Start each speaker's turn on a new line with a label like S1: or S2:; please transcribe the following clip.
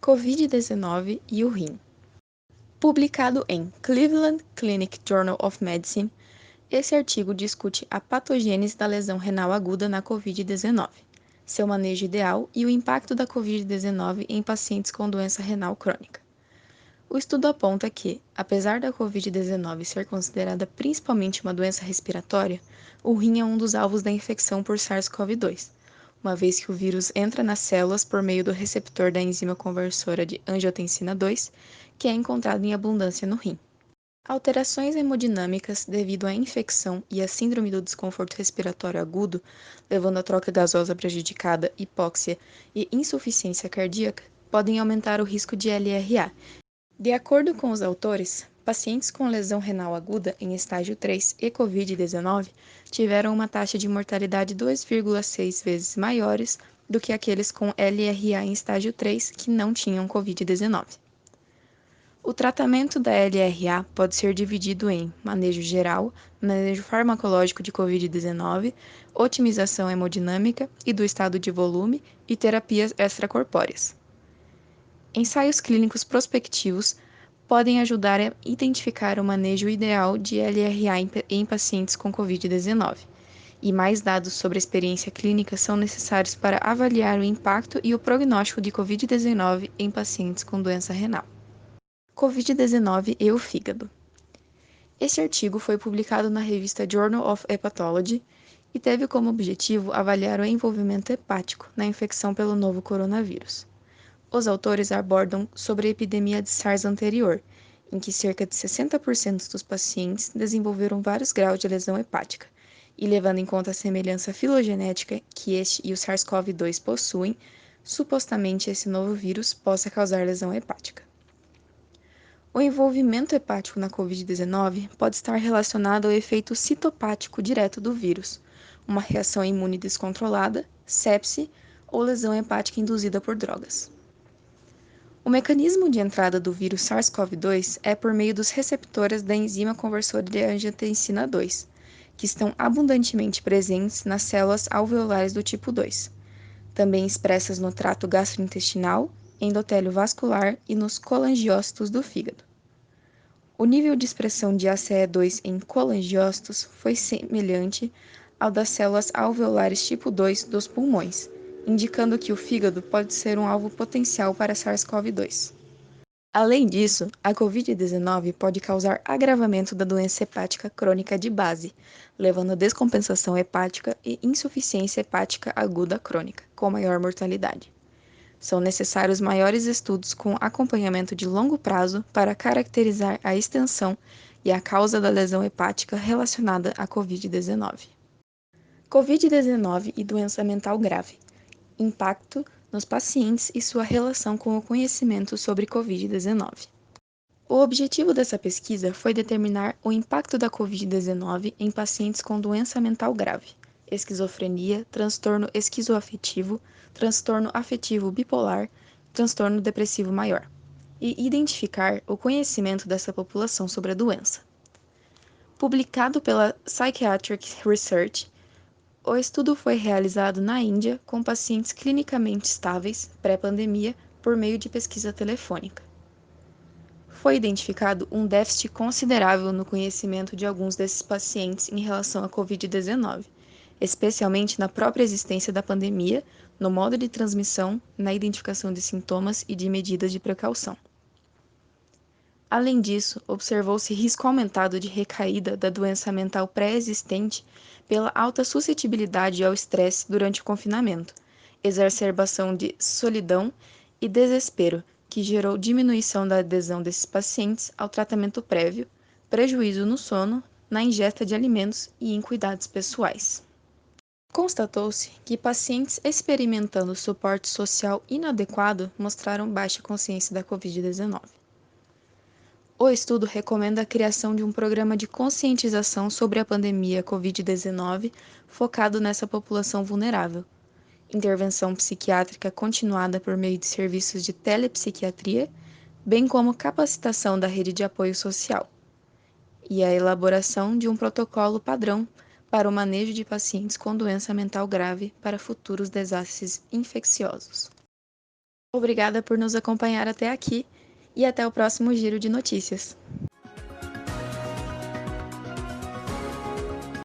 S1: Covid-19 e o rim. Publicado em Cleveland Clinic Journal of Medicine, esse artigo discute a patogênese da lesão renal aguda na Covid-19, seu manejo ideal e o impacto da Covid-19 em pacientes com doença renal crônica. O estudo aponta que, apesar da Covid-19 ser considerada principalmente uma doença respiratória, o rim é um dos alvos da infecção por SARS-CoV-2, uma vez que o vírus entra nas células por meio do receptor da enzima conversora de angiotensina 2, que é encontrado em abundância no rim. Alterações hemodinâmicas devido à infecção e à síndrome do desconforto respiratório agudo, levando à troca gasosa prejudicada, hipóxia e insuficiência cardíaca, podem aumentar o risco de LRA. De acordo com os autores, pacientes com lesão renal aguda em estágio 3 e Covid-19 tiveram uma taxa de mortalidade 2,6 vezes maiores do que aqueles com LRA em estágio 3 que não tinham Covid-19. O tratamento da LRA pode ser dividido em manejo geral, manejo farmacológico de Covid-19, otimização hemodinâmica e do estado de volume e terapias extracorpóreas. Ensaios clínicos prospectivos podem ajudar a identificar o manejo ideal de LRA em pacientes com Covid-19, e mais dados sobre a experiência clínica são necessários para avaliar o impacto e o prognóstico de Covid-19 em pacientes com doença renal. Covid-19 e o fígado. Este artigo foi publicado na revista Journal of Hepatology e teve como objetivo avaliar o envolvimento hepático na infecção pelo novo coronavírus. Os autores abordam sobre a epidemia de SARS anterior, em que cerca de 60% dos pacientes desenvolveram vários graus de lesão hepática, e levando em conta a semelhança filogenética que este e o SARS-CoV-2 possuem, supostamente esse novo vírus possa causar lesão hepática. O envolvimento hepático na Covid-19 pode estar relacionado ao efeito citopático direto do vírus, uma reação imune descontrolada, sepse ou lesão hepática induzida por drogas. O mecanismo de entrada do vírus SARS-CoV-2 é por meio dos receptores da enzima conversora de angiotensina 2, que estão abundantemente presentes nas células alveolares do tipo 2, também expressas no trato gastrointestinal, endotélio vascular e nos colangiócitos do fígado. O nível de expressão de ACE2 em colangiócitos foi semelhante ao das células alveolares tipo 2 dos pulmões, indicando que o fígado pode ser um alvo potencial para SARS-CoV-2. Além disso, a Covid-19 pode causar agravamento da doença hepática crônica de base, levando a descompensação hepática e insuficiência hepática aguda crônica, com maior mortalidade. São necessários maiores estudos com acompanhamento de longo prazo para caracterizar a extensão e a causa da lesão hepática relacionada à Covid-19. Covid-19 e doença mental grave. Impacto nos pacientes e sua relação com o conhecimento sobre Covid-19. O objetivo dessa pesquisa foi determinar o impacto da Covid-19 em pacientes com doença mental grave, esquizofrenia, transtorno esquizoafetivo, transtorno afetivo bipolar, transtorno depressivo maior, e identificar o conhecimento dessa população sobre a doença. Publicado pela Psychiatric Research, o estudo foi realizado na Índia com pacientes clinicamente estáveis, pré-pandemia, por meio de pesquisa telefônica. Foi identificado um déficit considerável no conhecimento de alguns desses pacientes em relação à Covid-19, especialmente na própria existência da pandemia, no modo de transmissão, na identificação de sintomas e de medidas de precaução. Além disso, observou-se risco aumentado de recaída da doença mental pré-existente pela alta suscetibilidade ao estresse durante o confinamento, exacerbação de solidão e desespero, que gerou diminuição da adesão desses pacientes ao tratamento prévio, prejuízo no sono, na ingesta de alimentos e em cuidados pessoais. Constatou-se que pacientes experimentando suporte social inadequado mostraram baixa consciência da Covid-19. O estudo recomenda a criação de um programa de conscientização sobre a pandemia Covid-19 focado nessa população vulnerável, intervenção psiquiátrica continuada por meio de serviços de telepsiquiatria, bem como capacitação da rede de apoio social, e a elaboração de um protocolo padrão para o manejo de pacientes com doença mental grave para futuros desastres infecciosos. Obrigada por nos acompanhar até aqui e até o próximo giro de notícias.